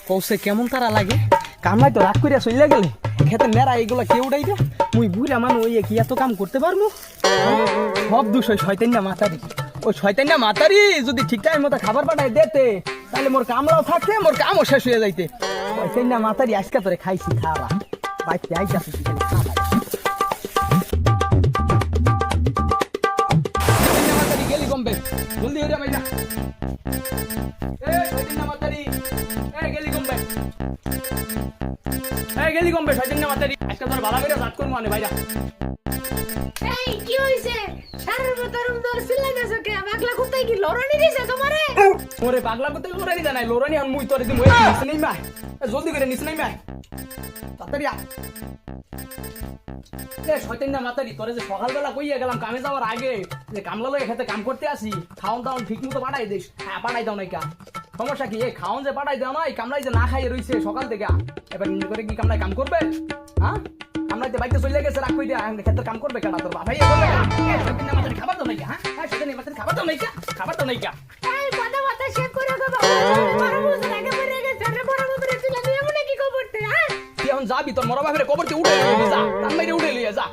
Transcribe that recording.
কৌশে কেমন তারা লাগে কামাই তো রাগ করিয়া চলিয়া গেলে খেতে মেরা এইগুলা কেউ উঠাইবে মুই বুড়া মানুষ ওই কি এত কাম করতে পারবো সব দোষ ওই শয়তান্না মাতারি ওই শয়তান্না মাতারি যদি ঠিক টাইম মতো খাবার পাঠায় দিতে তাহলে মোর কামলাও থাকতে মোর কামও শেষ হয়ে যাইতে শয়তান্না মাতারি আজকে তোরে খাইছি খাওয়া বাইতে আইতাছি গেলি কমবে জলদি হইরা ভাইয়া গেলি কমবে শয়তান্না মাতারি আজকে তোর ভালো করে জাত করবো মানে ভাইয়া এই কি হইছে সারার মতরম তোর সিলাইতেছ কে পাগলা কুত্তাই কি লড়ানি দিছে তোমারে ওরে পাগলা কুত্তাই লড়ানি জানাই লড়ানি আর মুই তোরে দিমু এই নিছ নাই মা জলদি করে নিছ নাই মা তাড়াতাড়ি আ এ শয়তান্না মাতারি তোরে যে সকালবেলা কইয়া গেলাম কামে যাওয়ার আগে যে কামলা লয়ে খেতে কাম করতে আসি খাওন দাওন ঠিক মতো পাঠাই দিস হ্যাঁ পাঠাই দাও নাই কা সমস্যা কি এই খাওন যে পাঠাই দাও না এই কামলাই যে না খাইয়ে রইছে সকাল থেকে এবার নিজে করে কি কামলাই কাম করবে হ্যাঁ কামলাইতে বাইতে চলে গেছে রাখ কই দিয়া খেতে কাম করবে কেডা তোর বাবাই করবে শয়তান্না মাতারি খাবার তো নাই কা হ্যাঁ শয়তান্না মাতারি খাবার তো নাই কা খাবার তো নাই কা এই কথা শেষ করে গো বাবা বড় বুঝ লাগে পড়ে গেছে আরে বড় বাবরে তুই লাগে এমন কি খবরতে হ্যাঁ তুই এখন যাবি তোর মরা বাপের কবরতে উঠে যা তার মাইরে উঠে লিয়ে যা